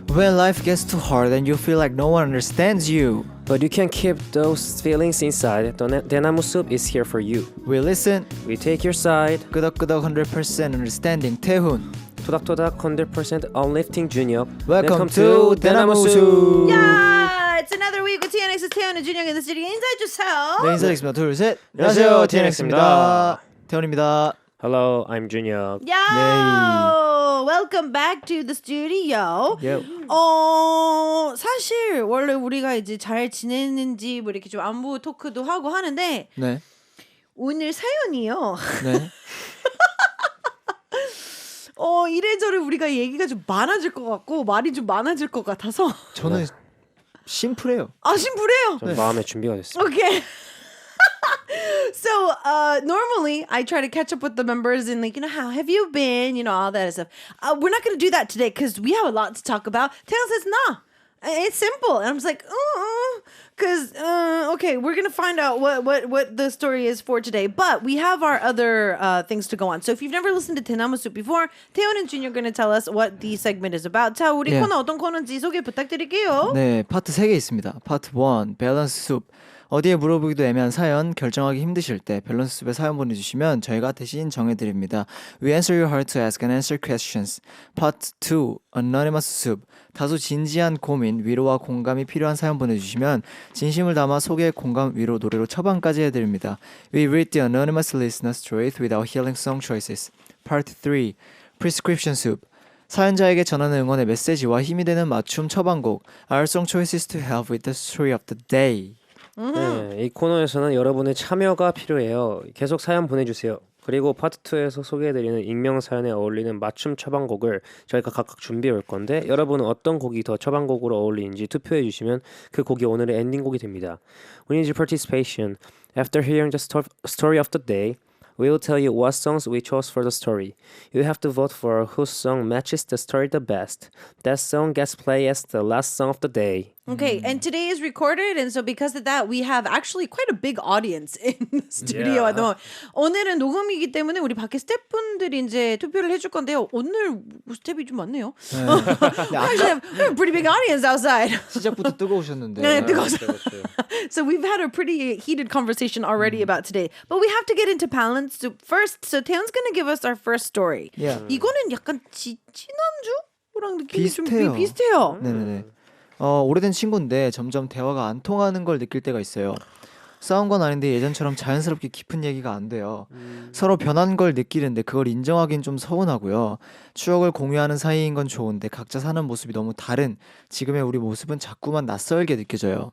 When life gets too hard and you feel like no one understands you, But you can't keep those feelings inside. 대나무 숲 is here for you. we listen. We take your side. 끄덕끄덕 100% understanding 태훈. 토닥토닥 100% uplifting 준혁. Welcome to 대나무 숲. Yeah, it's another week with TNX's 태연 and 준영 in the studio. 인사해 주세요. 네, 인사드리겠습니다. 둘, 셋. 안녕하세요, TNX입니다. 태훈입니다. Hello, I'm 준혁. Yo, welcome back to the studio. Yep. 사실 원래 우리가 이제 잘 지냈는지 뭐 이렇게 좀 안부 토크도 하고 하는데 네. 오늘 사연이요. 네. 이래저래 우리가 얘기가 좀 많아질 것 같고 말이 좀 많아질 것 같아서 저는 심플해요. 아 심플해요. 전 마음의 준비가 됐습니다. Okay. So normally I try to catch up with the members and like, how have you been, all that stuff. We're not going to do that today because we have a lot to talk about. Taylor says, nah, it's simple. And I'm just like, because, okay, we're going to find out what the story is for today. But we have our other things to go on. So if you've never listened to 대나무 숲 before, 태연 and Jun are going to tell us what the segment is about. 자, 우리 Yeah. 코너 어떤 코너인지 소개 부탁드릴게요. 네, 파트 3개 있습니다. 파트 1, 밸런스 숲. 어디에 물어보기도 애매한 사연, 결정하기 힘드실 때 밸런스 숲에 사연 보내주시면 저희가 대신 정해드립니다. We answer your heart to ask and answer questions. Part 2, Anonymous 숲. 다소 진지한 고민, 위로와 공감이 필요한 사연 보내주시면 진심을 담아 소개, 공감, 위로, 노래로 처방까지 해드립니다. We read the anonymous listener's choice with our healing song choices. Part 3, Prescription 숲. 사연자에게 전하는 응원의 메시지와 힘이 되는 맞춤 처방곡. Our song choices to help with the story of the day. 네, 이 코너에서는 여러분의 참여가 필요해요. 계속 사연 보내주세요. 그리고 파트 2에서 소개해드리는 익명 사연에 어울리는 맞춤 처방곡을 저희가 각각 준비해 올 건데 여러분은 어떤 곡이 더 처방곡으로 어울리는지 투표해 주시면 그 곡이 오늘의 엔딩곡이 됩니다. We need your participation. After hearing the story of the day, we will tell you what songs we chose for the story. You have to vote for whose song matches the story the best. That song gets played as the last song of the day. Okay, and today is recorded, and so because of that, we have actually quite a big audience in the studio at the moment. 오늘은 녹음이기 때문에 우리 밖에 스태프분들이 이제 투표를 해줄 건데요. 오늘 스태프이 좀 많네요. Actually, we have a pretty big audience outside. 시작부터 뜨거우셨는데. 네, 뜨거워서. So we've had a pretty heated conversation already about today. But we have to get into balance first. So Taeyeon's going to give us our first story. Yeah. 이거는 약간 지난주랑 느낌이 비슷해요. 좀 비슷해요. 네네네. 오래된 친구인데 점점 대화가 안 통하는 걸 느낄 때가 있어요. 싸운 건 아닌데 예전처럼 자연스럽게 깊은 얘기가 안 돼요. 서로 변한 걸 느끼는데 그걸 인정하긴 좀 서운하고요. 추억을 공유하는 사이인 건 좋은데 각자 사는 모습이 너무 다른 지금의 우리 모습은 자꾸만 낯설게 느껴져요.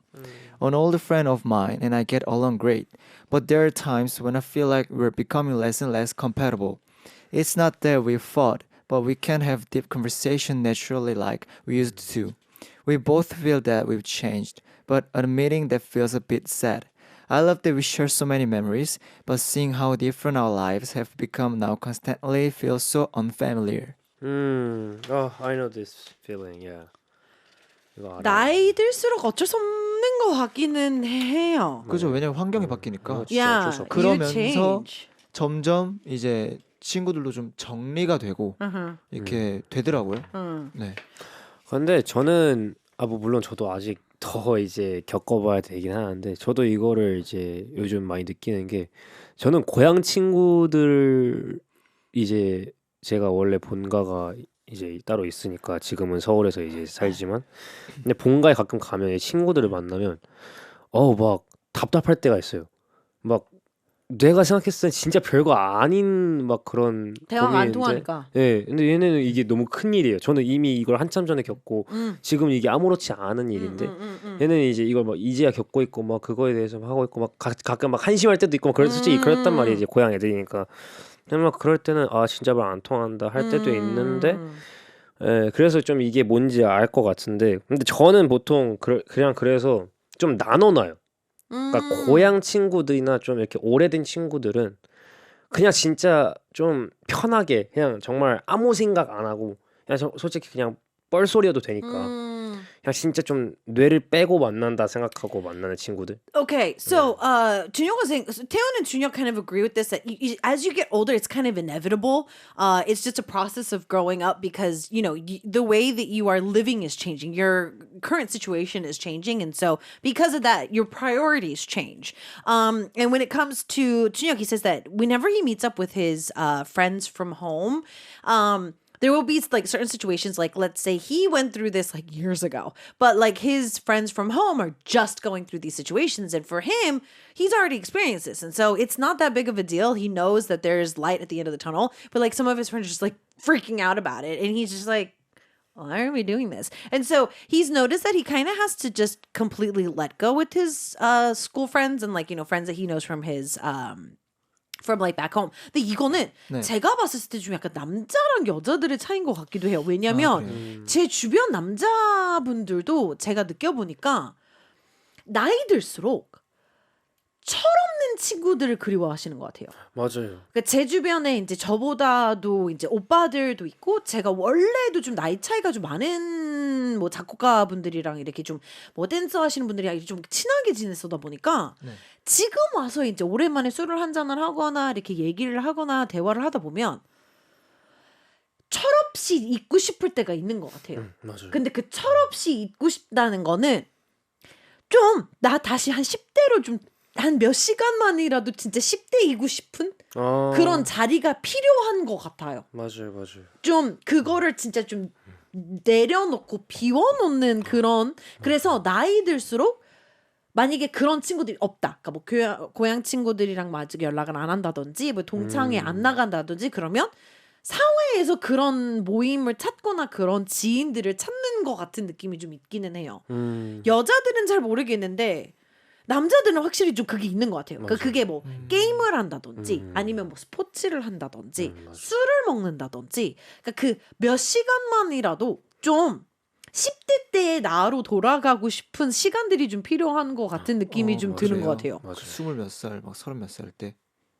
An old friend of mine and I get along great, but there are times when I feel like we're becoming less and less compatible. It's not that we fought, but we can't have deep conversation naturally like we used to. We both feel that we've changed, but admitting that feels a bit sad. I love that we share so many memories, but seeing how different our lives have become now constantly feels so unfamiliar. Oh, I know this feeling. Yeah. 이거 알아요. 나이 들수록 어쩔 수 없는 것 같기는 해요. 그죠? 왜냐면 환경이 바뀌니까. 진짜 어쩔 수 없어. 그러면서 you change. 점점 이제 친구들도 좀 정리가 되고 이렇게 되더라고요. 네. 근데 저는 뭐 물론 저도 아직 더 이제 겪어봐야 되긴 하는데 저도 이거를 이제 요즘 많이 느끼는 게 저는 고향 친구들 이제 제가 원래 본가가 이제 따로 있으니까 지금은 서울에서 이제 살지만 근데 본가에 가끔 가면 이 친구들을 만나면 막 답답할 때가 있어요. 막 내가 생각했을 때 진짜 별거 아닌 막 그런 대화가 안 고민인데 통하니까. 네, 근데 얘네는 이게 너무 큰 일이에요. 저는 이미 이걸 한참 전에 겪고 지금 이게 아무렇지 않은 일인데 얘네는 이제 이걸 막 이제야 겪고 있고 막 그거에 대해서 막 하고 있고 막 가끔 막 한심할 때도 있고 막 솔직히 그랬단 말이에요. 이제 고향 애들이니까. 근데 막 그럴 때는 진짜 말 안 통한다 할 때도 있는데 그래서 좀 이게 뭔지 알 것 같은데 근데 저는 보통 그냥 그래서 좀 나눠놔요. 그러니까 고향 친구들이나 좀 이렇게 오래된 친구들은 그냥 진짜 좀 편하게 그냥 정말 아무 생각 안 하고 그냥 솔직히 그냥 뻘소리여도 되니까 그냥 진짜 좀 뇌를 빼고 만난다 생각하고 만나는 친구들. Okay, so Junyoung was saying, so Taeyeon and Junyoung kind of agree with this that as you get older, it's kind of inevitable. It's just a process of growing up because you know the way that you are living is changing. Your current situation is changing, and so because of that, your priorities change. And when it comes to Junyoung, he says that whenever he meets up with his friends from home, there will be like certain situations, like let's say he went through this like years ago, but like his friends from home are just going through these situations. And for him, he's already experienced this. And so it's not that big of a deal. He knows that there's light at the end of the tunnel, but like some of his friends are just like freaking out about it. And he's just like, why are we doing this? And so he's noticed that he kind of has to just completely let go with his school friends and like, you know, friends that he knows from his from like back home. 근데 이거는 네. 제가 봤을 때 좀 약간 남자랑 여자들의 차이인 것 같기도 해요. 왜냐면 제 주변 남자분들도 제가 느껴보니까 나이 들수록 철없는 친구들을 그리워하시는 것 같아요. 맞아요. 그러니까 제 주변에 이제 저보다도 이제 오빠들도 있고 제가 원래도 좀 나이 차이가 좀 많은 뭐 작곡가 분들이랑 이렇게 좀 뭐 댄서 하시는 분들이랑 좀 친하게 지냈었다 보니까 네. 지금 와서 이제 오랜만에 술을 한 잔을 하거나 이렇게 얘기를 하거나 대화를 하다 보면 철없이 있고 싶을 때가 있는 것 같아요. 맞아요. 근데 그 철없이 있고 싶다는 거는 좀 나 다시 한 10대로 좀 한 몇 시간만이라도 진짜 10대이고 싶은 그런 자리가 필요한 것 같아요. 맞아요, 맞아요. 좀 그거를 진짜 좀 내려놓고 비워놓는 그런 그래서 나이 들수록 만약에 그런 친구들이 없다. 그러니까 뭐 고향 친구들이랑 아직 연락을 안 한다든지 뭐 동창회 안 나간다든지 그러면 사회에서 그런 모임을 찾거나 그런 지인들을 찾는 것 같은 느낌이 좀 있기는 해요. 여자들은 잘 모르겠는데 남자들은 확실히 좀 그게 있는 것 같아요. 그러니까 그게 뭐 게임을 한다든지 아니면 뭐 스포츠를 한다든지 술을 먹는다든지 그러니까 그 몇 시간만이라도 좀 10대 때의 나로 돌아가고 싶은 시간들이 좀 필요한 것 같은 느낌이 좀 드는 것 같아요. 맞아요. 20몇 살, 막 30 몇 살 때.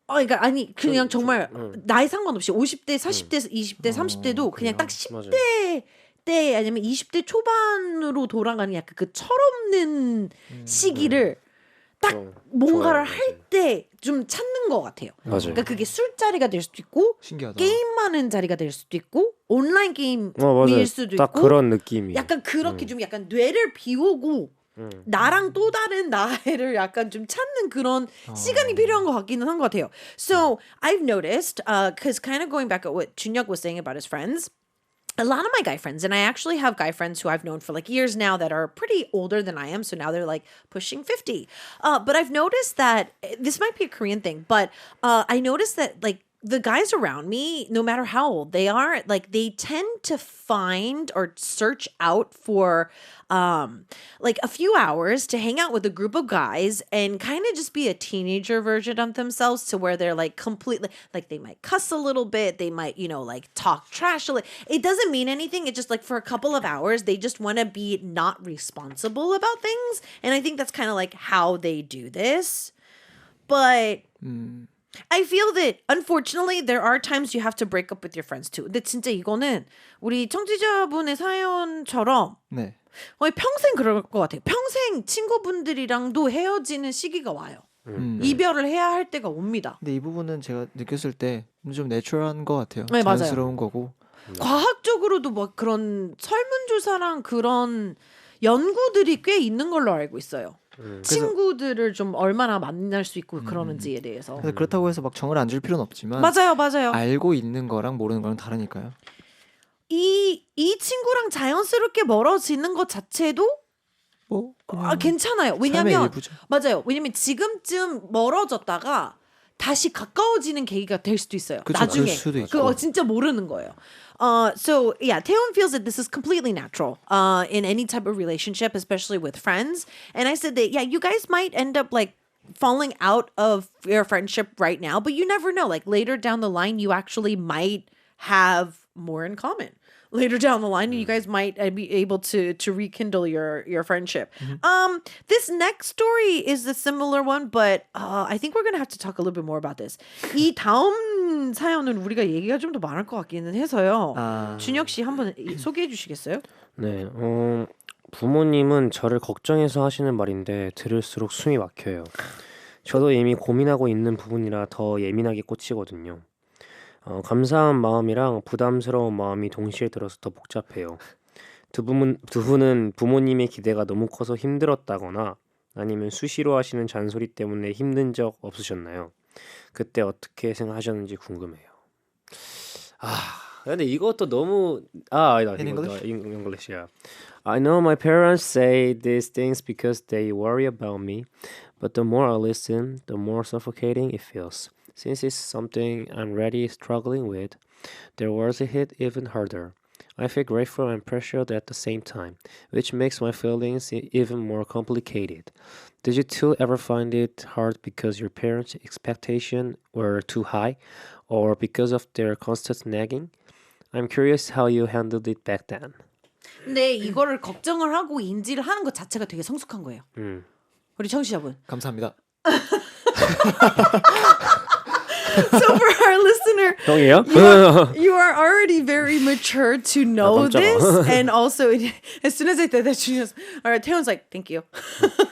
그러니까 아니 그냥 정말 나이 상관없이 50대, 40대, 20대, 30대도 그냥 딱 10대 때 아니면 20대 초반으로 돌아가는 약간 그 철없는 시기를 딱 뭔가를 좋아요, 할 때 좀 찾는 것 같아요. 맞아요. 그러니까 그게 술자리가 될 수도 있고 신기하다. 게임하는 자리가 될 수도 있고 온라인 게임일 맞아요. 수도 딱 있고 그런 느낌이. 약간 그렇게 좀 약간 뇌를 비우고 나랑 또 다른 나를 약간 좀 찾는 그런 시간이 필요한 것 같기는 한 것 같아요. So I've noticed, because kind of going back at what Junyoung was saying about his friends, a lot of my guy friends, and I actually have guy friends who I've known for like years now that are pretty older than I am. So now they're like pushing 50. But I've noticed that this might be a Korean thing, but I noticed that like the guys around me, no matter how old they are, like they tend to find or search out for like a few hours to hang out with a group of guys and kind of just be a teenager version of themselves to where they're like completely like they might cuss a little bit, they might, you know, like talk trash a little. It doesn't mean anything. It's just like for a couple of hours they just want to be not responsible about things. And I think that's kind of like how they do this. But I feel that unfortunately there are times you have to break up with your friends too. 근데 진짜 이거는 우리 청취자분의 사연처럼 네. 거의 평생 그럴 것 같아요. 평생 친구분들이랑도 헤어지는 시기가 와요. 이별을 해야 할 때가 옵니다. 근데 이 부분은 제가 느꼈을 때 좀 내추럴한 것 같아요. 네, 맞아요. 자연스러운 거고. 과학적으로도 뭐 그런 설문조사랑 그런 연구들이 꽤 있는 걸로 알고 있어요. 친구들을 좀 얼마나 만날 수 있고 그러는지에 대해서. 그래서 그렇다고 해서 막 정을 안 줄 필요는 없지만 맞아요. 알고 있는 거랑 모르는 거랑 다르니까요. 이 친구랑 자연스럽게 멀어지는 것 자체도 뭐 그냥 괜찮아요. 삶의 왜냐면 일부죠. 맞아요. 왜냐면 지금쯤 멀어졌다가 다시 가까워지는 계기가 될 수도 있어요. 그쵸, 나중에 그럴 수도 있고. 그거 진짜 모르는 거예요. So yeah, Taeyeon feels that this is completely natural in any type of relationship, especially with friends. And I said that yeah, you guys might end up like falling out of your friendship right now, but you never know. Like later down the line, you actually might have more in common. Later down the line, you guys might be able to rekindle your friendship. This next story is a similar one, but I think we're gonna have to talk a little bit more about this. 이 다음 이런 사연은 우리가 얘기가 좀 더 많을 것 같기는 해서요. 아, 준혁 씨 한번 소개해 주시겠어요? 네, 부모님은 저를 걱정해서 하시는 말인데 들을수록 숨이 막혀요. 저도 이미 고민하고 있는 부분이라 더 예민하게 꽂히거든요. 감사한 마음이랑 부담스러운 마음이 동시에 들어서 더 복잡해요. 두 분은 부모님의 기대가 너무 커서 힘들었다거나 아니면 수시로 하시는 잔소리 때문에 힘든 적 없으셨나요? 그때 어떻게 생각하셨는지 궁금해요. 근데 이것도 너무 아니다. In 이거 English? English야. I know my parents say these things because they worry about me, but the more I listen, the more suffocating it feels. Since it's something I'm already struggling with, their words hit even harder. I feel grateful and pressured at the same time, which makes my feelings even more complicated. Did you two ever find it hard because your parents' expectations were too high, or because of their constant nagging? I'm curious how you handled it back then. 근데 이거를 걱정을 하고 인지를 하는 것 자체가 되게 성숙한 거예요. 우리 청취자분. 감사합니다. So for our listener, 형이에요? you are already very mature to know 깜짝아. this, and also as soon as I said that, Junior's, all right, Taeyeon's like, thank you.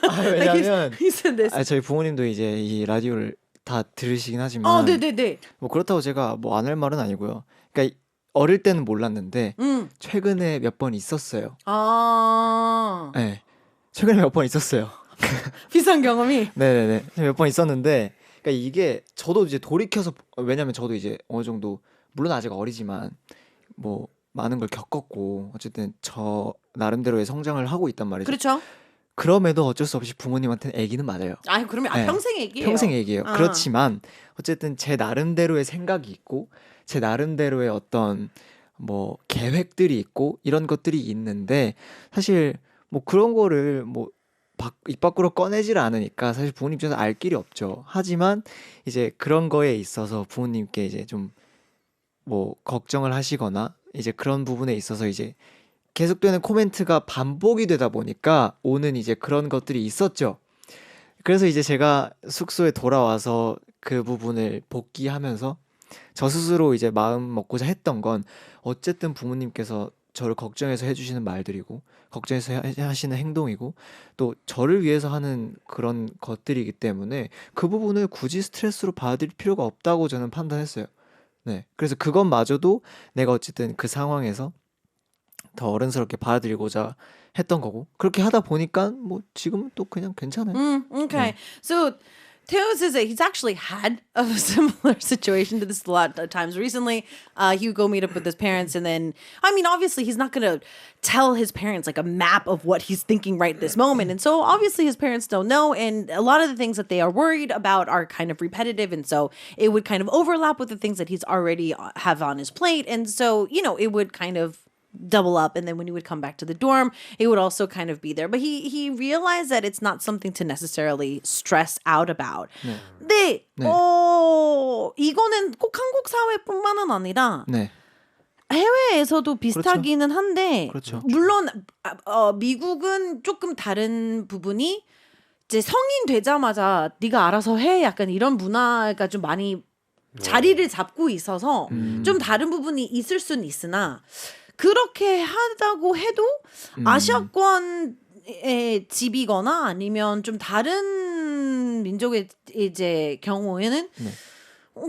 Like 왜냐면 he said this. 저희 부모님도 이제 이 라디오를 다 들으시긴 하지만 네네네. 뭐 그렇다고 제가 뭐 안 할 말은 아니고요. 그러니까 어릴 때는 몰랐는데 최근에 몇 번 있었어요. 아, 네, 최근에 몇 번 있었어요. 비슷한 경험이. 네네네, 몇 번 있었는데, 그러니까 이게 저도 이제 돌이켜서, 왜냐면 저도 이제 어느 정도 물론 아직 어리지만 뭐 많은 걸 겪었고 어쨌든 저 나름대로의 성장을 하고 있단 말이죠. 그렇죠. 그럼에도 어쩔 수 없이 부모님한테는 애기는 맞아요. 아, 그러면 네. 평생 얘기예요. 평생 얘기예요. 아. 그렇지만 어쨌든 제 나름대로의 생각이 있고 제 나름대로의 어떤 뭐 계획들이 있고 이런 것들이 있는데, 사실 뭐 그런 거를 뭐 입 밖으로 꺼내질 않으니까 사실 부모님 입장에서 알 길이 없죠. 하지만 이제 그런 거에 있어서 부모님께 이제 좀 뭐 걱정을 하시거나 이제 그런 부분에 있어서 이제 계속되는 코멘트가 반복이 되다 보니까 오는 이제 그런 것들이 있었죠. 그래서 이제 제가 숙소에 돌아와서 그 부분을 복귀하면서 저 스스로 이제 마음 먹고자 했던 건, 어쨌든 부모님께서 저를 걱정해서 해주시는 말들이고 걱정해서 하시는 행동이고 또 저를 위해서 하는 그런 것들이기 때문에 그 부분을 굳이 스트레스로 받을 필요가 없다고 저는 판단했어요. 네, 그래서 그것마저도 내가 어쨌든 그 상황에서 더 어른스럽게 받아들이고자 했던 거고, 그렇게 하다 보니까 뭐 지금은 또 그냥 괜찮아요. Okay. So Teo says that he's actually had a similar situation to this a lot of times recently. He would go meet up with his parents, and then, I mean, obviously, he's not going to tell his parents like a map of what he's thinking right this moment. And so, obviously, his parents don't know. And a lot of the things that they are worried about are kind of repetitive. And so, it would kind of overlap with the things that he's already have on his plate. And so, you know, it would kind of double up, and then when he would come back to the dorm it would also kind of be there, but he realized that it's not something to necessarily stress out about. 네. 이거는 꼭 한국 사회뿐만은 아니라 네, 해외에서도 비슷하기는 한데, 그렇죠. 물론 미국은 조금 다른 부분이 이제 성인 되자마자 네가 알아서 해, 약간 이런 문화가 좀 많이 자리를 잡고 있어서 좀 다른 부분이 있을 수는 있으나, 그렇게 하다고 해도 아시아권의 집이거나 아니면 좀 다른 민족의 이제 경우에는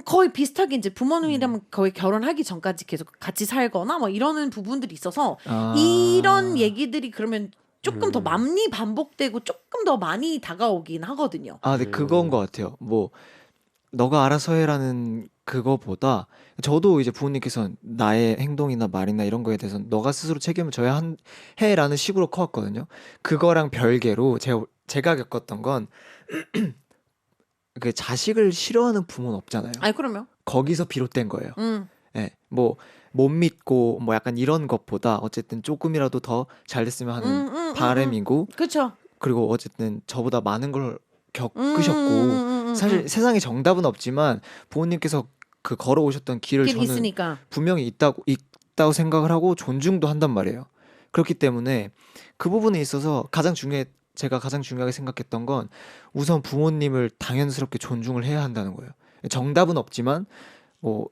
거의 비슷하게 이제 부모님이랑 거의 결혼하기 전까지 계속 같이 살거나 뭐 이러는 부분들이 있어서 이런 얘기들이 그러면 조금 더 많이 반복되고 조금 더 많이 다가오긴 하거든요. 네, 그건 것 같아요. 뭐 너가 알아서 해라는 그거보다 저도 이제 부모님께서 나의 행동이나 말이나 이런 거에 대해서 너가 스스로 책임을 져야 해라는 식으로 커왔거든요. 그거랑 별개로 제가 겪었던 건 그 자식을 싫어하는 부모는 없잖아요. 아니 그럼요. 거기서 비롯된 거예요. 네, 뭐 못 믿고 뭐 약간 이런 것보다 어쨌든 조금이라도 더 잘 됐으면 하는 바람이고, 그렇죠. 그리고 어쨌든 저보다 많은 걸 겪으셨고 사실 세상에 정답은 없지만 부모님께서 그 걸어오셨던 길을 길이 저는 있으니까. 분명히 있다고 생각을 하고 존중도 한단 말이에요. 그렇기 때문에 그 부분에 있어서 제가 가장 중요하게 생각했던 건 우선 부모님을 당연스럽게 존중을 해야 한다는 거예요. 정답은 없지만 뭐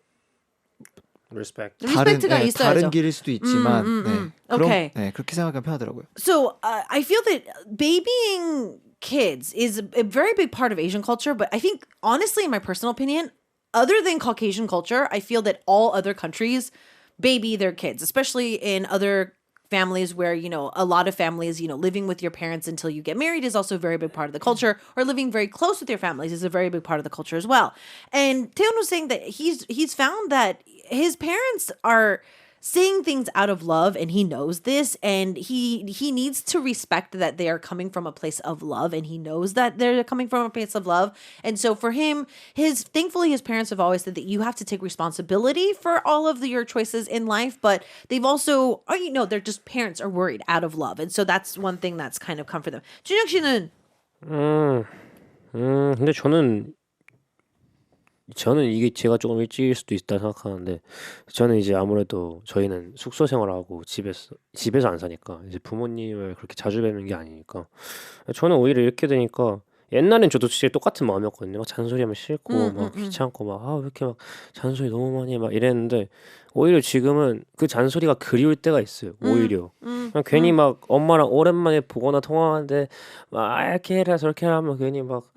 Respect. 리스펙트가 다른 있어야죠. 길일 수도 있지만 네. 그럼 Okay. 네, 그렇게 생각하면 편하더라고요. So I feel that babying kids is a very big part of Asian culture, but I think honestly, in my personal opinion, other than Caucasian culture, I feel that all other countries baby their kids, especially in other families where, you know, a lot of families, you know, living with your parents until you get married is also a very big part of the culture, or living very close with your families is a very big part of the culture as well. And Taeyeon was saying that he's found that his parents are saying things out of love, and he knows this, and he needs to respect that they are coming from a place of love, and he knows that they're coming from a place of love. And so for him, thankfully his parents have always said that you have to take responsibility for all of your choices in life, but they've also, you know, they're just, parents are worried out of love, and so that's one thing that's kind of come for them. 준혁 씨는 근데 저는 이게 제가 조금 일찍일 수도 있다 생각하는데 저는 이제 아무래도 저희는 숙소 생활하고 집에서 안 사니까 이제 부모님을 그렇게 자주 뵙는 게 아니니까 저는 오히려 이렇게 되니까 옛날엔 저도 진짜 똑같은 마음이었거든요. 막 잔소리하면 싫고 막 귀찮고 막 왜 이렇게 막 잔소리 너무 많이 해 막 이랬는데 오히려 지금은 그 잔소리가 그리울 때가 있어요. 오히려 그냥 괜히 막 엄마랑 오랜만에 보거나 통화하는데 막 이렇게 해라 저렇게 해라 하면 괜히 막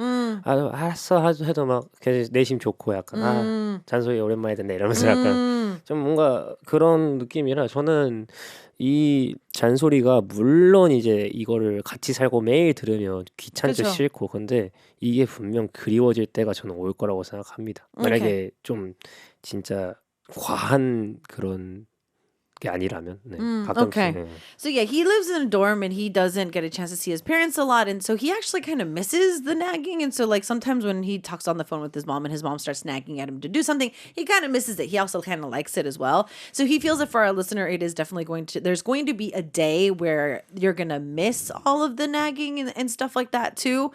알았어 해도 막 괜히 내심 좋고 약간 잔소리 오랜만에 듣네 이러면서 약간 좀 뭔가 그런 느낌이라 저는 이 잔소리가 물론 이제 이거를 같이 살고 매일 들으면 귀찮죠. 그쵸. 싫고 근데 이게 분명 그리워질 때가 저는 올 거라고 생각합니다. 만약에 좀 진짜 과한 그런 게 아니라면 네. 가끔씩 okay. 네. So yeah, he lives in a dorm and he doesn't get a chance to see his parents a lot, and so he actually kind of misses the nagging. And so like sometimes when he talks on the phone with his mom and his mom starts nagging at him to do something, he kind of misses it. He also kind of likes it as well. So he feels that for our listener, it is definitely there's going to be a day where you're gonna miss all of the nagging and stuff like that too.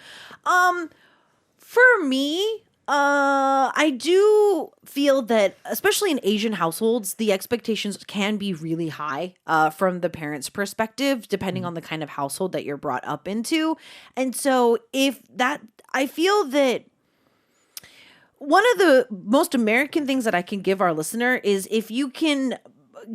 For me, I do feel that, especially in Asian households, the expectations can be really high from the parents' perspective, depending on the kind of household that you're brought up into. And so, I feel that one of the most American things that I can give our listener is if you can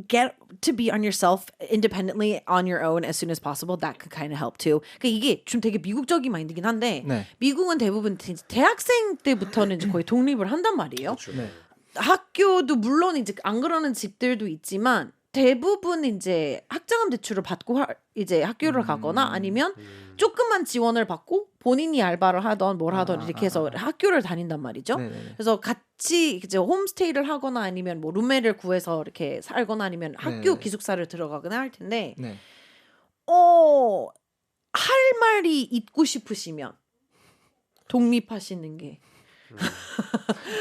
get to be on yourself independently on your own as soon as possible, that could kind of help too. 그러니까 이게 좀 되게 미국적인 마인드긴 한데 네. 미국은 대부분 대학생 때부터는 이제 거의 독립을 한단 말이에요. 네. 학교도 물론 이제 안 그러는 집들도 있지만 대부분 이제 학자금 대출을 받고 이제 학교를 가거나 아니면 조금만 지원을 받고 본인이 알바를 하던 뭘 하던 이렇게 해서 학교를 다닌단 말이죠. 네네네. 그래서 같이 이제 홈스테이를 하거나 아니면 뭐 룸메를 구해서 이렇게 살거나 아니면 학교 네네. 기숙사를 들어가거나 할 텐데 네. 할 말이 있고 싶으시면 독립하시는 게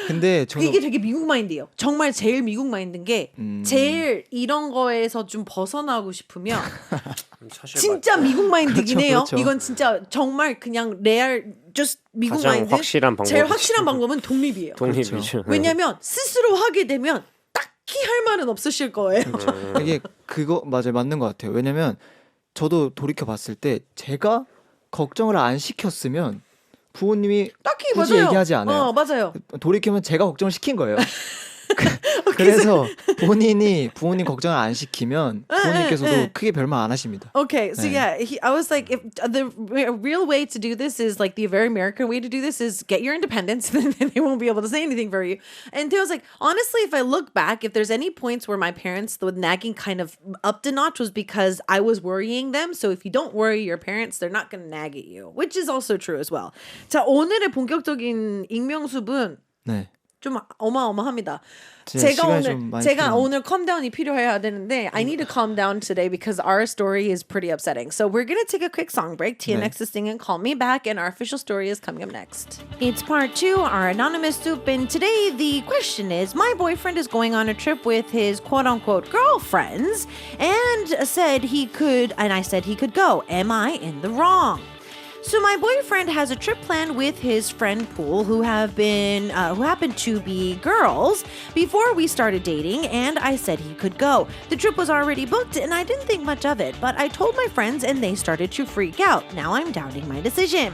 근데 저는 이게 되게 미국 마인드예요. 정말 제일 미국 마인드인 게 제일 이런 거에서 좀 벗어나고 싶으면 사실 진짜 미국 마인드긴 그렇죠, 해요. 그렇죠. 이건 진짜 정말 그냥 레알 just 미국 가장 마인드. 확실한 방법이죠. 제일 확실한 방법은 독립이에요. 독립이죠. 네. 왜냐면 스스로 하게 되면 딱히 할 말은 없으실 거예요. 이게 그거 맞아요. 맞는 것 같아요. 왜냐면 저도 돌이켜 봤을 때 제가 걱정을 안 시켰으면 부모님이 딱히 굳이 맞아요. 얘기하지 않아요. 맞아요. 돌이키면 제가 걱정을 시킨 거예요. 그래서 부모님 걱정을 안 시키면 부모님께서도 크게 별말 안 하십니다. Okay, so 네. yeah, I was like, if the real way to do this is like the very American way to do this is get your independence, then they won't be able to say anything for you. And Theo was like, honestly, if I look back, if there's any points where my parents, the nagging kind of upped a notch was because I was worrying them. So if you don't worry your parents, they're not going to nag at you, which is also true as well. 자, 오늘의 본격적인 익명숲은 네. 좀 어마어마합니다. 시간이 좀 많이 제가 필요한- 오늘 calm down이 필요해야 되는데 I need to calm down today because our story is pretty upsetting. So we're gonna take a quick song break. TNX is singing "Call Me Back," and our official story is coming up next. It's part 2, our anonymous soup, and today the question is: my boyfriend is going on a trip with his quote-unquote girlfriends, and said he could, and I said he could go. Am I in the wrong? So my boyfriend has a trip planned with his friend pool who happen to be girls before we started dating, and I said he could go. The trip was already booked and I didn't think much of it, but I told my friends and they started to freak out. Now I'm doubting my decision.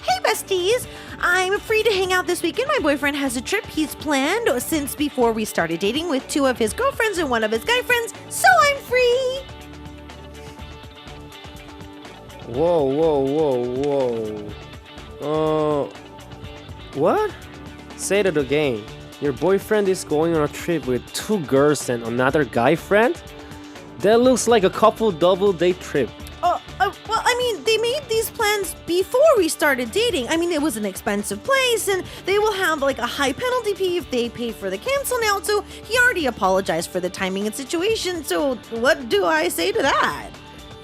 Hey besties! I'm free to hang out this weekend. My boyfriend has a trip he's planned since before we started dating with 2 of his girlfriends and 1 of his guy friends, so I'm free! Whoa. What? Say that again. Your boyfriend is going on a trip with 2 girls and another guy friend? That looks like a couple double date trip. Well, I mean, they made these plans before we started dating. I mean, it was an expensive place, and they will have like a high penalty fee if they pay for the cancel now. So he already apologized for the timing and situation. So what do I say to that?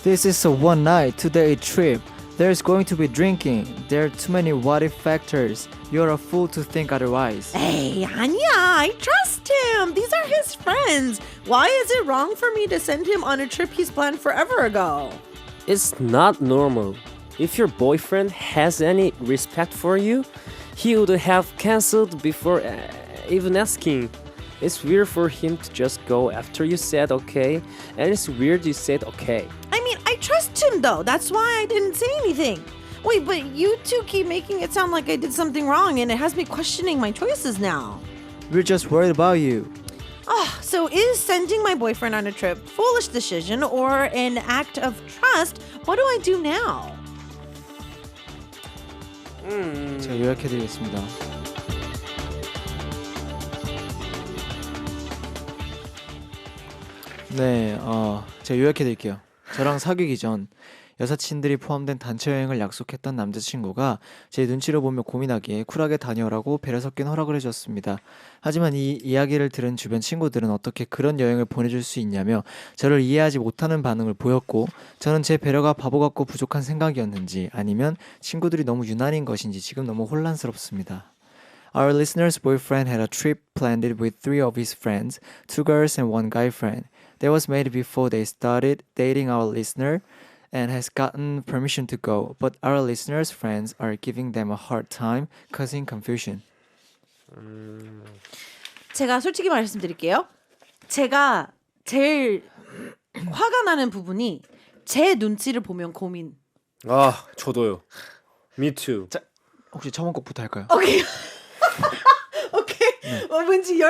This is a one night, 2-day trip. There's going to be drinking. There are too many what if factors. You're a fool to think otherwise. Hey, Anya, I trust him. These are his friends. Why is it wrong for me to send him on a trip he's planned forever ago? It's not normal. If your boyfriend has any respect for you, he would have canceled before even asking. It's weird for him to just go after you said okay, and it's weird you said okay. I mean, I trust him though. That's why I didn't say anything. Wait, but you two keep making it sound like I did something wrong, and it has me questioning my choices now. We're just worried about you. So is sending my boyfriend on a trip foolish decision or an act of trust? What do I do now? 제가 요약해드리겠습니다. 네, 제가 요약해드릴게요. 저랑 사귀기 전 여사친들이 포함된 단체 여행을 약속했던 남자친구가 제 눈치를 보며 고민하기에 쿨하게 다녀오라고 배려 섞인 허락을 해줬습니다. 하지만 이 이야기를 들은 주변 친구들은 어떻게 그런 여행을 보내줄 수 있냐며 저를 이해하지 못하는 반응을 보였고, 저는 제 배려가 바보 같고 부족한 생각이었는지 아니면 친구들이 너무 유난인 것인지 지금 너무 혼란스럽습니다. Our listener's boyfriend had a trip planned with 3 of his friends, 2 girls and 1 guy friend. That was made before they started dating our listener and has gotten permission to go, but our listeners' friends are giving them a hard time, causing confusion. 제가 솔직히 말씀드릴게요. 제가 제일 화가 나는 부분이 제 눈치를 보면 고민. 아, 저도요. Me too. 자, 혹시 처음 곡부터 할까요? 오케이. 오케이. 왠지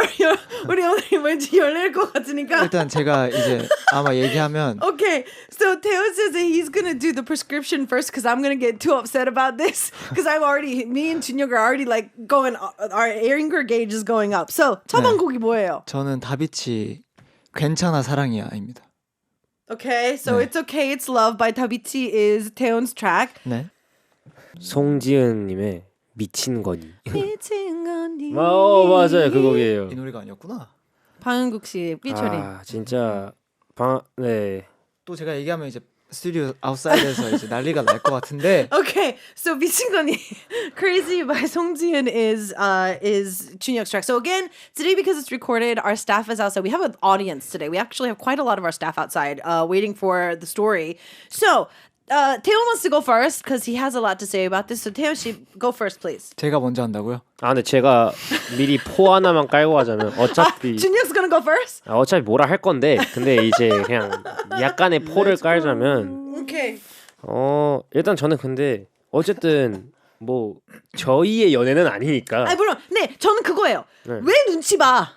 우리 오늘 왠지 열릴 것 같으니까. 일단 제가 이제 아마 얘기하면 Okay, so Teo says that he's gonna do the prescription first because I'm gonna get too upset about this because me and Junyoung are already like going, our anger gauge is going up. So 첫 네. 곡이 뭐예요? 저는 다비치 괜찮아 사랑이야입니다. Okay, so 네. It's Okay, It's Love by Dabichi is Taeyeon's track. 네. 송지은님의 미친 거니. 미친 거니. 맞아요, 그 곡이에요. 이 노래가 아니었구나. 방은국 씨 피처링. 아, 진짜 네. 또 제가 얘기하면 이제 스튜디오 아웃사이드에서 이제 난리가 날 것 같은데. Okay, so 미친 거니 Crazy by Songjian is Junyoung's track. So again, today because it's recorded, our staff is outside. We have an audience today. We actually have quite a lot of our staff outside waiting for the story. So Taeyeon wants to go first because he has a lot to say about this. So Taeyeon, go first, please. 제가 먼저 한다고요? 아, 근데 제가 미리 포 하나만 깔고 하자면 어차피 Junyoung's gonna go first. 어차피 뭐라 할 건데, 근데 이제 그냥 약간의 포를 깔자면 Okay. 일단 저는 근데 어쨌든 뭐 저희의 연애는 아니니까. 아 물론 네 저는 그거예요. 네. 왜 눈치 봐?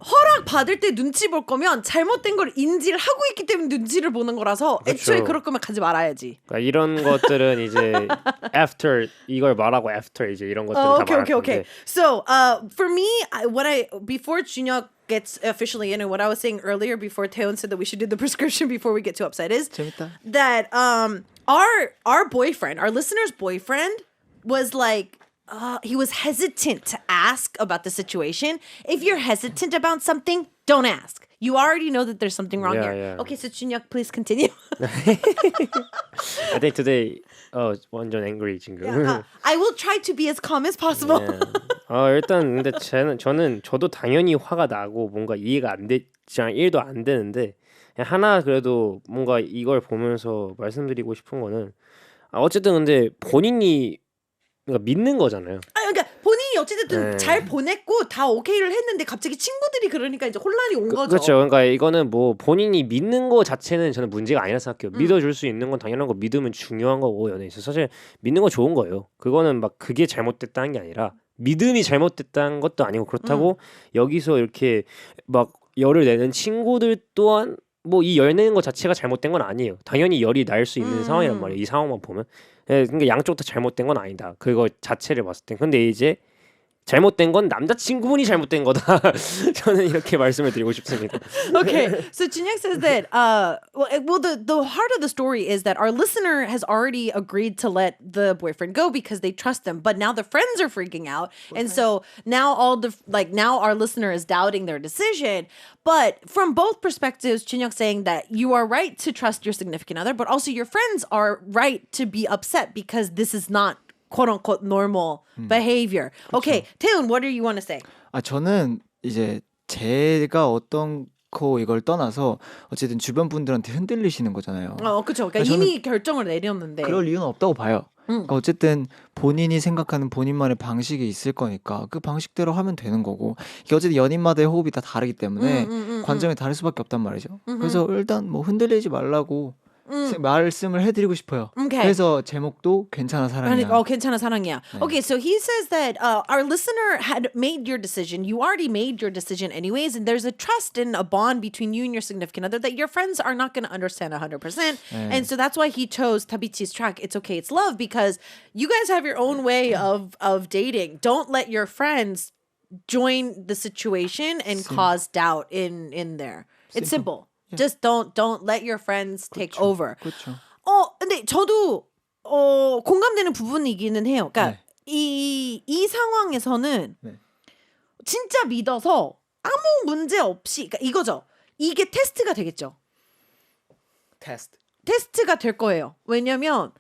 허락 받을 때 눈치 볼 거면 잘못된 걸 인지를 하고 있기 때문에 눈치를 보는 거라서 애초에 그렇죠. 그럴 거면 가지 말아야지. 그러니까 이런 것들은 이제 after 이걸 말하고 after 이제 이런 것들을 다 Okay, 말할 okay, okay. 건데. So, for me, before Junyoung gets officially in, and what I was saying earlier before Taeyeon said that we should do the prescription before we get too upset is 재밌다. that our boyfriend, our listener's boyfriend, was like. He was hesitant to ask about the situation. If you're hesitant about something, don't ask. You already know that there's something wrong Yeah, here. yeah. Okay, so Junyoung, please continue. I think today 완전 angry 지금. I will try to be as calm as possible. 일단 근데 저도 당연히 화가 나고 뭔가 이해가 안 되지만 1도 안 되는데, 그냥 하나 그래도 뭔가 이걸 보면서 말씀드리고 싶은 거는 어쨌든 근데 본인이 그러니까 믿는 거잖아요. 그러니까 본인이 어찌됐든 네. 잘 보냈고 다 오케이를 했는데 갑자기 친구들이 그러니까 이제 혼란이 온 거죠. 그렇죠. 그러니까 이거는 뭐 본인이 믿는 거 자체는 저는 문제가 아니라 생각해요. 믿어줄 수 있는 건 당연한 거 믿으면 중요한 거고 연애에서 사실 믿는 거 좋은 거예요. 그거는 막 그게 잘못됐다는 게 아니라 믿음이 잘못됐다는 것도 아니고 그렇다고 여기서 이렇게 막 열을 내는 친구들 또한 뭐 이 열 내는 거 자체가 잘못된 건 아니에요. 당연히 열이 날 수 있는 상황이란 말이에요. 이 상황만 보면. 예, 그러니까 양쪽 다 잘못된 건 아니다. 그거 자체를 봤을 때. 근데 이제 잘못된 건 남자친구분이 잘못된 거다. 저는 이렇게 말씀을 드리고 싶습니다. Okay, so Jinyak says that the heart of the story is that our listener has already agreed to let the boyfriend go because they trust them, but now the friends are freaking out, and so now now our listener is doubting their decision. But from both perspectives, Jinyak saying that you are right to trust your significant other, but also your friends are right to be upset because this is not quote unquote normal behavior. Okay, Taeun, what do you want to say? 저는 이제 제가 어떤 거 이걸 떠나서 어쨌든 주변 분들한테 흔들리시는 거잖아요. 그렇죠. 그러니까 저는 이미 결정을 내렸는데. 그럴 이유는 없다고 봐요. 그러니까 어쨌든 본인이 생각하는 본인만의 방식이 있을 거니까 그 방식대로 하면 되는 거고 이게 어쨌든 연인마다의 호흡이 다 다르기 때문에 관점이 다를 수밖에 없단 말이죠. 그래서 일단 뭐 흔들리지 말라고 말씀을 해드리고 싶어요. Okay. 그래서 제목도 괜찮아 사랑이야. 괜찮아 사랑이야. Okay, so he says that our listener had made your decision. You already made your decision anyways, and there's a trust and a bond between you and your significant other that your friends are not going to understand 100%. And so that's why he chose Tabichi's track, It's Okay, It's Love, because you guys have your own way of dating. Don't let your friends join the situation and cause doubt in there. It's simple. Just don't let your friends take over. 그렇죠. 근데 저도 공감되는 부분이기는 해요. 그러니까 이 상황에서는 네. 진짜 믿어서 아무 문제 없이 그러니까 이거죠. 이게 테스트가 되겠죠. 테스트가 될 거예요. 왜냐면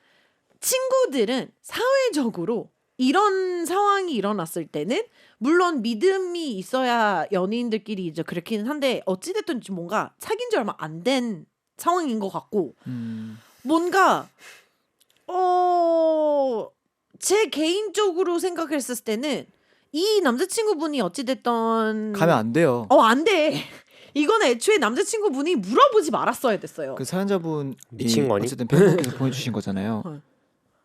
친구들은 사회적으로 이런 상황이 일어났을 때는 물론 믿음이 있어야 연인들끼리 이제 그렇기는 한데 어찌됐든 좀 뭔가 사귄 지 얼마 안 된 상황인 것 같고 뭔가 제 개인적으로 생각했을 때는 이 남자친구분이 어찌됐던 가면 안 돼요. 안 돼. 이거는 애초에 남자친구분이 물어보지 말았어야 됐어요. 그 사연자분 미친 거니? 어쨌든 팬분께서 보내주신 거잖아요.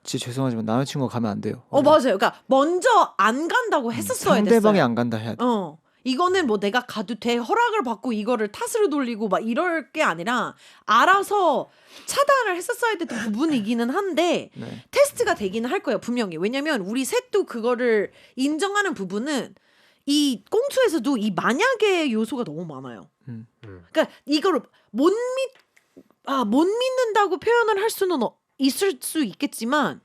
진짜 죄송하지만 남자친구가 가면 안 돼요. 맞아요. 그러니까 먼저 안 간다고 했었어야 상대방이 됐어요. 안 간다 해야 돼. 이거는 뭐 내가 가도 돼 허락을 받고 이거를 탓으로 돌리고 막 이럴 게 아니라 알아서 차단을 했었어야 됐던 부분이기는 한데 네. 테스트가 되기는 할 거예요 분명히. 왜냐면 우리 셋도 그거를 인정하는 부분은 이 꽁투에서도 이 만약의 요소가 너무 많아요. 그러니까 이거를 못 믿는다고 표현을 할 수는 있을 수 있겠지만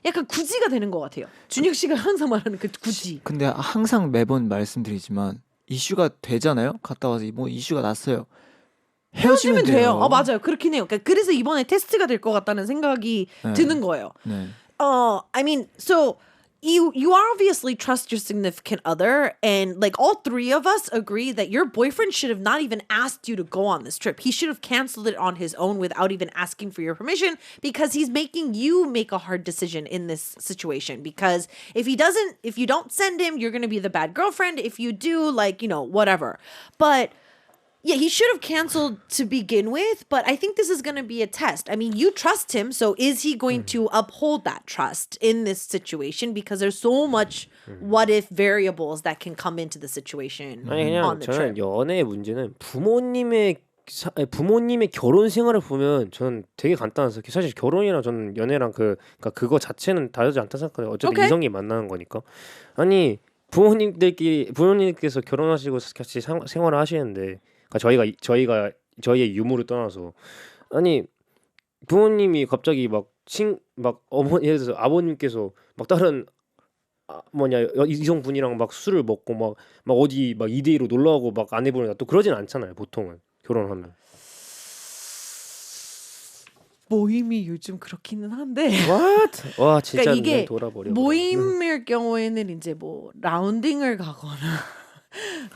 약간 구지가 되는 것 같아요. 준혁 씨가 항상 말하는 그 구지. 근데 항상 매번 말씀드리지만 이슈가 되잖아요. 갔다 와서 뭐 이슈가 났어요. 헤어지면 돼요. 맞아요. 그렇긴 해요. 그러니까 그래서 이번에 테스트가 될 것 같다는 생각이 드는 거예요. 네. I mean, so you obviously trust your significant other, and like all three of us agree that your boyfriend should have not even asked you to go on this trip. He should have canceled it on his own without even asking for your permission because he's making you make a hard decision in this situation. Because if you don't send him, you're going to be the bad girlfriend. If you do, like, whatever. But yeah, he should have canceled to begin with, but I think this is going to be a test. I mean, you trust him, so is he going to uphold that trust in this situation? Because there's so much what if variables that can come into the situation 아니 그냥 on the 저는 trip. 연애의 문제는 부모님의 결혼 생활을 보면 저는 되게 간단해서 사실 결혼이랑 저는 연애랑 그러니까 그거 자체는 다르지 않다 생각해요. 어쨌든 오케이. 이성이 만나는 거니까. 아니 부모님께서 결혼하시고 같이 생활을 하시는데 그러니까 저희의 유무를 떠나서 아니 부모님이 갑자기 막 예를 들어서 아버님께서 막 다른 이성분이랑 막 술을 먹고 막 어디 막 2대2로 놀러 가고 막 아내분이랑 또 그러진 않잖아요. 보통은 결혼하면. 모임이 요즘 그렇기는 한데 What? 와 진짜 그러니까 이게 눈 돌아버려. 모임일 경우에는 이제 뭐 라운딩을 가거나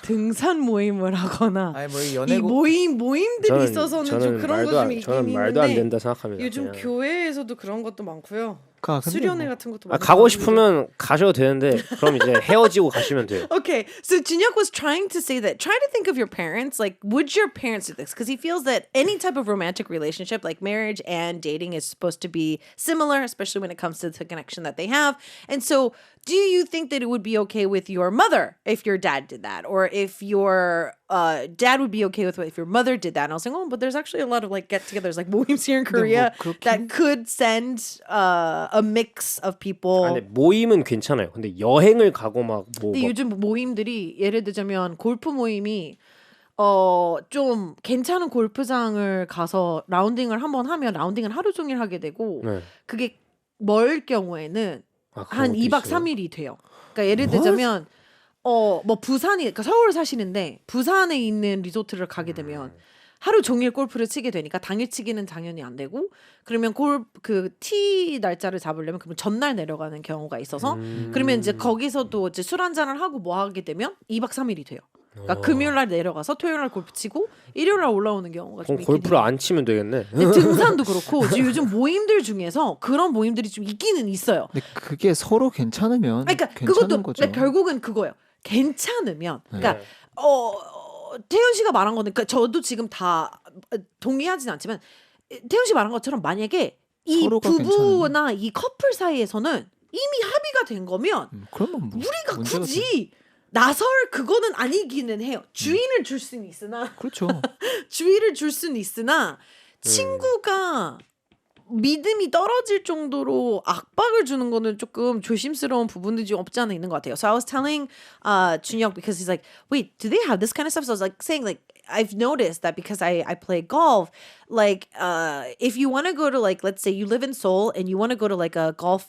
등산 모임을 하거나 아니 뭐 이 연애고 모임들이 있어서는 좀 그런 거 좀 있긴 저는 말도 안 있는데 된다 생각합니다. 요즘 그냥. 교회에서도 그런 것도 많고요. 가. 근데 수련회 뭐. 같은 것도 아, 많이 가고 가는데. 싶으면 가셔도 되는데 그럼 이제 헤어지고 가시면 돼요. Okay, so Jinhyuk was trying to say that try to think of your parents. Like, would your parents do this? Because he feels that any type of romantic relationship, like marriage and dating, is supposed to be similar, especially when it comes to the connection that they have. And so, do you think that it would be okay with your mother if your dad did that, or if your dad would be okay with it if your mother did that? And I was saying, oh, but there's actually a lot of like get-togethers, like mohims here in Korea 그렇긴- that could send a mix of people. 아, 근데 모임은 괜찮아요. 근데 여행을 가고 막 뭐 근데 요즘 모임들이 예를 들자면 골프 모임이 좀 괜찮은 골프장을 가서 라운딩을 한번 하면 라운딩을 하루 종일 하게 되고 네. 그게 멀 경우에는 아, 그런 한 것도 2박 있어요? 3일이 돼요. 그러니까 예를 들자면 뭐 부산이 그러니까 서울 사시는데 부산에 있는 리조트를 가게 되면 하루 종일 골프를 치게 되니까 당일 치기는 당연히 안 되고 그러면 티 날짜를 잡으려면 그러면 전날 내려가는 경우가 있어서 그러면 이제 거기서도 이제 술 한잔을 하고 뭐 하게 되면 2박 3일이 돼요. 그러니까 금요일 날 내려가서 토요일 날 골프 치고 일요일 날 올라오는 경우가 좀 그럼 있긴 골프를 해요. 안 치면 되겠네. 근데 등산도 그렇고 이제 요즘 모임들 중에서 그런 모임들이 좀 있기는 있어요. 근데 그게 서로 괜찮으면 그러니까 괜찮은 그것도 거죠. 그러니까 결국은 그거예요. 괜찮으면 그러니까 태훈 씨가 말한 거는 그러니까 저도 지금 다 동의하진 않지만 태훈 씨 말한 것처럼 만약에 이 서로가 부부나 이 커플 사이에서는 이미 합의가 된 거면 그러면 뭐 우리가 문제가 굳이 나설 그거는 아니기는 해요. 주인을 줄 수는 있으나 그렇죠. 주의를 줄 수는 있으나 친구가 믿음이 떨어질 정도로 압박을 주는 거는 조금 조심스러운 부분들이 좀 없지 않아 있는 것 같아요. So I was telling Junhyuk because he's like, wait, do they have this kind of stuff? So I was like saying like I've noticed that because I play golf, like if you want to go to like let's say you live in Seoul and you want to go to like a golf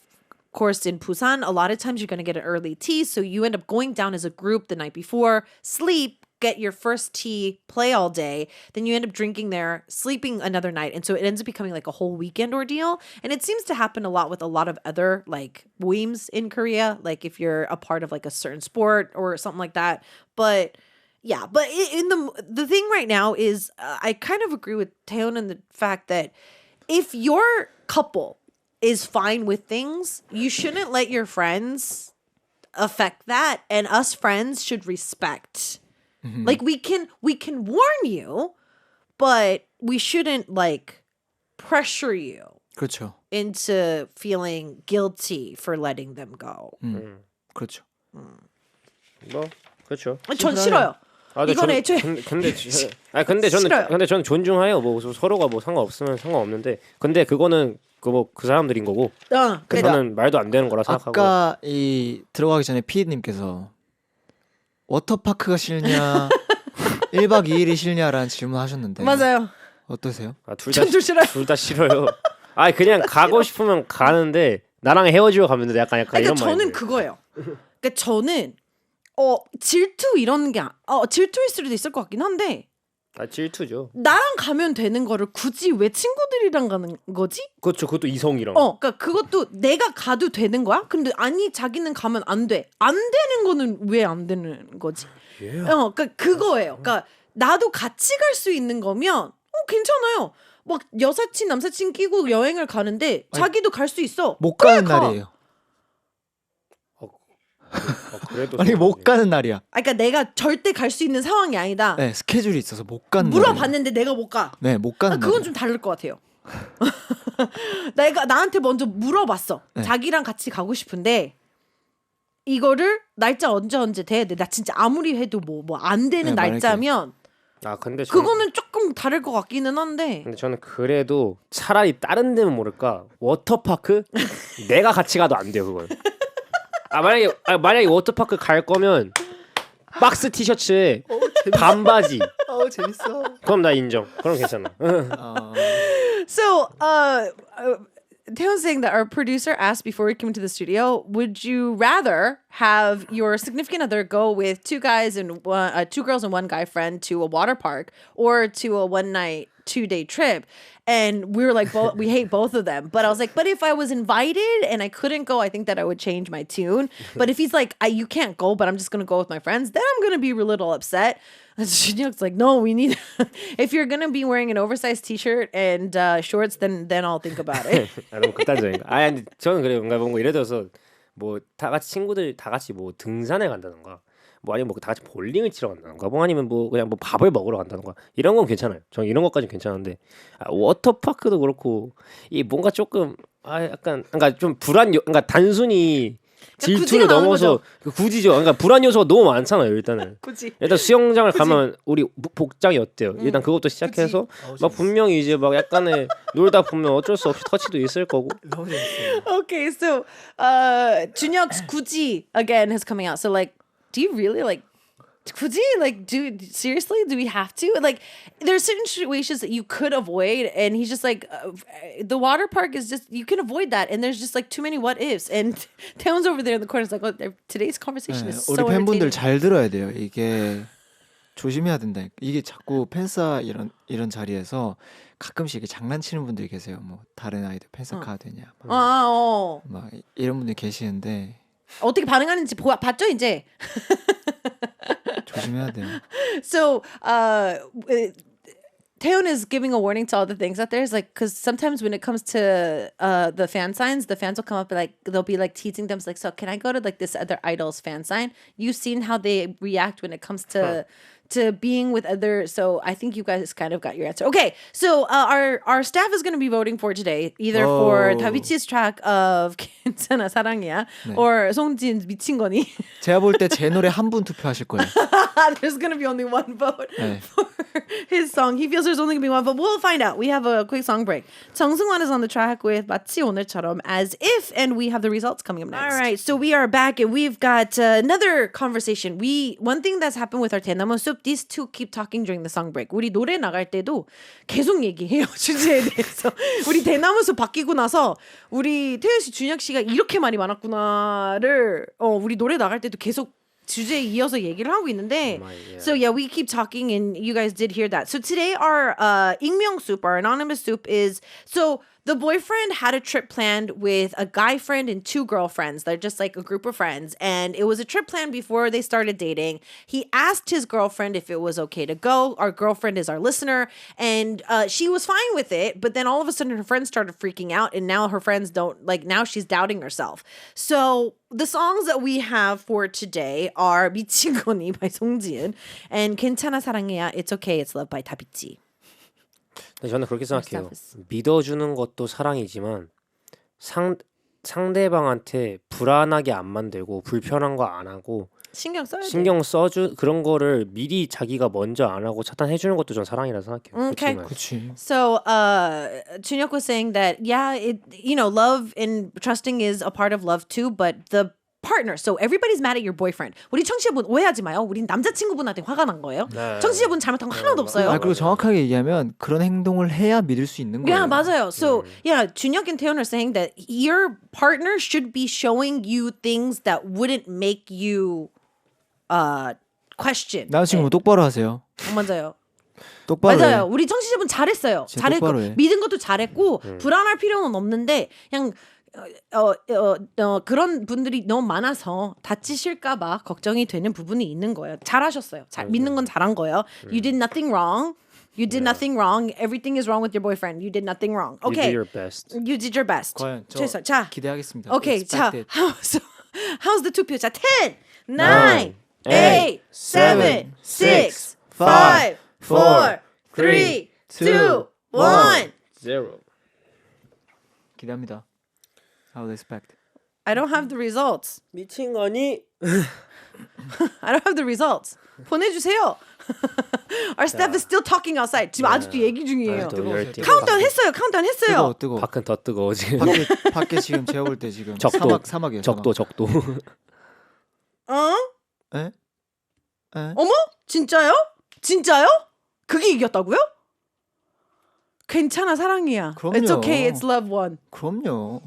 course in Busan, a lot of times you're going to get an early tee, so you end up going down as a group the night before, sleep, get your first tee, play all day, then you end up drinking there, sleeping another night, and so it ends up becoming like a whole weekend ordeal. And it seems to happen a lot with a lot of other like moims in Korea, like if you're a part of like a certain sport or something like that. But yeah, but in the thing right now is I kind of agree with Taeyeon in the fact that if your couple is fine with things, you shouldn't let your friends affect that, and us friends should respect. Like we can warn you, but we shouldn't like pressure you 그렇죠. into feeling guilty for letting them go. 그렇죠. 뭐 그렇죠. 전 싫어요. 아, 근데 이건 저는- 애초에 근데 싫어요. 저는 존중해요. 뭐 서로가 뭐 상관없으면 상관없는데 근데 그거는 그 사람들인 거고 그래. 저는 말도 안 되는 거라 생각하고 아까 이 들어가기 전에 피디님께서 워터파크가 싫냐 1박 2일이 싫냐라는 질문하셨는데 맞아요. 어떠세요? 전둘 싫어요. 둘 다 싫어요. 아 그냥 가고 싶으면 가는데 나랑 헤어지고 가면 돼. 약간 그러니까 이런 저는 마인드. 그거예요. 그러니까 저는 질투 이런 게 질투일 수도 있을 것 같긴 한데 아 질투죠. 나랑 가면 되는 거를 굳이 왜 친구들이랑 가는 거지? 그렇죠. 그것도 이성이랑. 그러니까 그것도 내가 가도 되는 거야? 근데 아니 자기는 가면 안 돼. 안 되는 거는 왜 안 되는 거지? 그러니까 그거예요. 그러니까 나도 같이 갈 수 있는 거면 괜찮아요. 막 여사친 남사친 끼고 여행을 가는데 자기도 갈 수 있어. 못 그래, 가는 가. 날이에요. 그래도 아니 못 가는 날이야. 그러니까 내가 절대 갈 수 있는 상황이 아니다. 네 스케줄이 있어서 못 가는 날이에요. 물어봤는데 내가 못 가. 네 못 가는 그건 날이에요. 좀 다를 것 같아요. 내가 나한테 먼저 물어봤어. 네. 자기랑 같이 가고 싶은데 이거를 날짜 언제 돼야 돼. 나 진짜 아무리 해도 뭐 안 되는 네, 만약에. 날짜면 아 근데 그거는 조금 다를 것 같기는 한데. 근데 저는 그래도 차라리 다른 데면 모를까 워터파크 내가 같이 가도 안 돼요 그걸. 만약에 워터파크 갈 거면 박스 티셔츠에 반바지 재밌어. 그럼 나 인정. 그럼 괜찮아. So, Taeyeon's saying that our producer asked before we came to the studio, would you rather have your significant other go with two girls and one guy friend to a water park, or to a one night 2-day trip. And we were like, we hate both of them. But I was like, but if I was invited and I couldn't go, I think that I would change my tune. But if he's like, you can't go, but I'm just going to go with my friends, then I'm going to be a little upset. And Junyook's like, no, we need, if you're going to be wearing an oversized t-shirt and shorts, then I'll think about it. 아, 너무 극단적인 거. 아니 저는 그래요. 뭔가 예를 들어서 뭐 다 같이 친구들 다 같이 뭐 등산에 간다던가 뭐 아니면 뭐 다 같이 볼링을 치러 간다던가 뭐 아니면 뭐 그냥 뭐 밥을 먹으러 간다던가 이런 건 괜찮아요. 저는 이런 것까지는 괜찮은데 워터파크도 그렇고 이 뭔가 조금 약간 그러니까 좀 그러니까 단순히 질투를 굳이가 나오는 넘어서 굳이죠. 그러니까 불안 요소가 너무 많잖아요. 일단은 굳이. 일단 수영장을 가면 우리 복장이 어때요? 일단 그것도 시작해서 막 분명히 이제 막 약간의 놀다 보면 어쩔 수 없이 터치도 있을 거고. 너무 재밌어요. Okay, so Junyook's Kuji again is coming out. So like, do you really like Kuji? Like, seriously? Do we have to? Like, there's certain situations that you could avoid, and he's just like, the water park is just you can avoid that, and there's just like too many what ifs. And Taewon's over there in the corner is like, oh, today's conversation 네, is so 우리 팬분들 entertaining. 잘 들어야 돼요. 이게 조심해야 된다. 이게 자꾸 팬싸 이런 자리에서 가끔씩 이렇게 장난치는 분들이 계세요. 뭐 다른 아이들 팬싸 가도 되냐, 막 이런 분들이 계시는데 어떻게 반응하는지 봤죠 이제. 조심해야 돼요. So, Taeyeon is giving a warning to all the things out there. Is like, because sometimes when it comes to the fan signs, the fans will come up and like they'll be like teasing them. It's like, so can I go to like this other idol's fan sign? You've seen how they react when it comes to being with other. So I think you guys kind of got your answer. Okay, so our staff is going to be voting for today either for 다비치's track of 괜찮아 사랑이야 or 송진's 미친 거니. 제가 볼 때 제 노래 한 분 투표하실 거예요. There's going to be only one vote 네. for his song. He feels there's only going to be one vote. We'll find out. We have a quick song break. 정승환 is on the track with 마치 오늘처럼 As If, and we have the results coming up next. All right, so we are back, and we've got another conversation. One thing that's happened with our 대나무 soup, these two keep talking during the song break. 우리 노래 나갈 때도 계속 얘기해요, 주제에 대해서. 우리 대나무 숲 바뀌고 나서 우리 태연 씨, 준혁 씨가 이렇게 말이 많았구나를 우리 노래 나갈 때도 계속 주제에 이어서 얘기를 하고 있는데 So yeah, we keep talking and you guys did hear that. So today our 익명 soup, our anonymous soup is, so the boyfriend had a trip planned with a guy friend and two girlfriends. They're just like a group of friends. And it was a trip planned before they started dating. He asked his girlfriend if it was okay to go. Our girlfriend is our listener. And she was fine with it. But then all of a sudden her friends started freaking out. And now her friends don't, like, now she's doubting herself. So the songs that we have for today are 미친 거니 by 송지은 and 괜찮아 사랑해야 It's Okay, It's Love by 다비치. 근데 저는 그렇게 생각해요. 믿어주는 것도 사랑이지만 상대방한테 불안하게 안 만들고 불편한 거 안 하고 신경 써주 그런 거를 미리 자기가 먼저 안 하고 차단해 주는 것도 전 사랑이라 생각해요. Okay. 그렇지. So, Chunhyuk was saying that, yeah, love and trusting is a part of love too, but the partner. So everybody's mad at your boyfriend. 우리 청취자분 오해하지 마요. 우린 남자친구분한테 화가 난 거예요. 청취자분 잘못한 거 하나도 없어요. 그리고 정확하게 얘기하면 그런 행동을 해야 믿을 수 있는 거예요. Yeah, 맞아요. So, yeah, Chunhyuk and Taeyeon are saying that your partner should be showing you things that wouldn't make you question. 남자친구 똑바로 하세요. 맞아요. 똑바로 맞아요. 해. 우리 청취자분 잘했어요. 진짜 잘했고 똑바로 해. 믿은 것도 잘했고 불안할 필요는 없는데 그냥 그런 분들이 너무 많아서 다치실까봐 걱정이 되는 부분이 있는 거예요. 잘하셨어요. 믿는 건 잘한 거예요. You did nothing wrong. You did nothing wrong. Everything is wrong with your boyfriend. You did nothing wrong. Okay. You did your best. You did your best. 과연 저 최선. 자, 기대하겠습니다. Okay. 자, Expected. how's the 투표? 자, 10, 9, 8, 7, 6, 5, 4, 3, 2, 1. 0. 기대합니다. I would expect. I don't have the results. 미친 거니? I don't have the results. 보내주세요. Our staff is still talking outside. 지금 아직도 얘기 중이에요. 카운트다운 했어요. 카운트다운 했어요. 뜨거워. 밖은 더 뜨거워 지금. 밖에 지금 제가 볼 때 지금 적도. 사막이에요. 적도. 어? 에? 어머? 진짜요? 진짜요? 그게 이겼다고요? 괜찮아 사랑이야. 그럼요. It's okay. It's love one. 그럼요.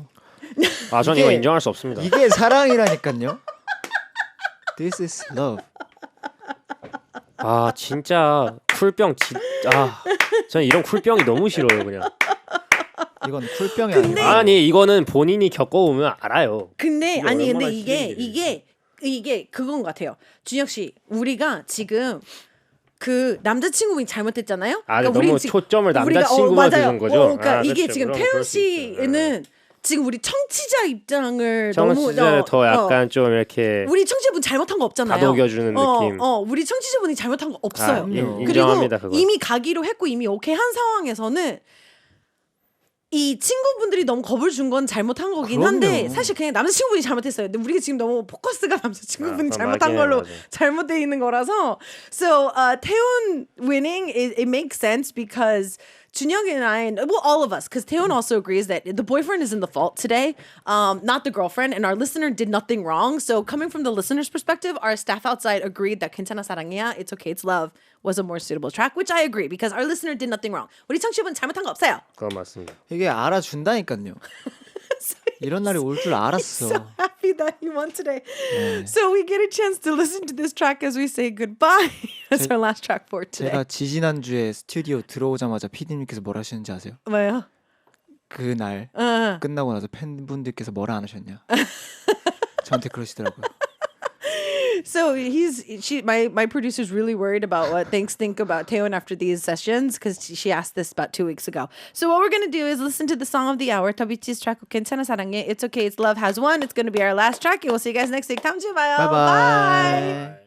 아, 전 이거 인정할 수 없습니다. 이게 사랑이라니까요. This is love. 아, 진짜 쿨병 진짜. 저는 이런 쿨병이 너무 싫어요 그냥. 이건 쿨병이 근데- 아니고 아니 이거는 본인이 겪어보면 알아요. 근데 이게 아니 근데 얼마나 이게 그건 것 같아요. 준혁 씨, 우리가 지금 그 남자친구분이 잘못했잖아요. 아, 그러니까 너무 우리 초점을 우리가- 남자친구한테 맞아요. 준 거죠? 그러니까 아, 이게 그렇죠. 지금 그럼 태연 그럴 수 있죠. 씨는 지금 우리 청취자 입장을 너무 청취자를 더 약간 좀 이렇게 우리 청취자분 잘못한 거 없잖아요. 다독여주는 느낌. 우리 청취자분이 잘못한 거 없어요. 아, 그럼요. 인정합니다 그리고 그거. 이미 가기로 했고 이미 오케이 한 상황에서는 이 친구분들이 너무 겁을 준 건 잘못한 거긴 한데 그럼요. 사실 그냥 남자친구분이 잘못했어요. 근데 우리가 지금 너무 포커스가 남자친구분이 아, 잘못한 맞긴 걸로 해요, 맞아요. 잘못돼 있는 거라서 so 태훈 winning it makes sense because Junyoung and I, well, all of us, because Taeyeon also agrees that the boyfriend is in the fault today, not the girlfriend, and our listener did nothing wrong. So, coming from the listener's perspective, our staff outside agreed that 괜찮아 사랑이야, it's okay, it's love was a more suitable track, which I agree because our listener did nothing wrong. 우리 청취분 잘못한 거 없어요. 그건 맞습니다. 이게 알아준다니까요. 이런 날이 올 줄 알았어. So happy that you won today. So we get a chance to listen to this track as we say goodbye. That's our last track for today. 제가 지지난주에 스튜디오 들어오자마자 PD님께서 뭐라 하시는지 아세요? 뭐요? 그날 끝나고 나서 팬분들께서 뭐라 안 하셨냐? 저한테 그러시더라고요. So my producer's really worried about what things think about Taeyeon after these sessions because she asked this about 2 weeks ago. So what we're gonna do is listen to the song of the hour, 더비치's track 괜찮아 사랑해, It's Okay, It's Love has won. It's gonna be our last track, and we'll see you guys next week. 다음 주에 봐요. 바이바이.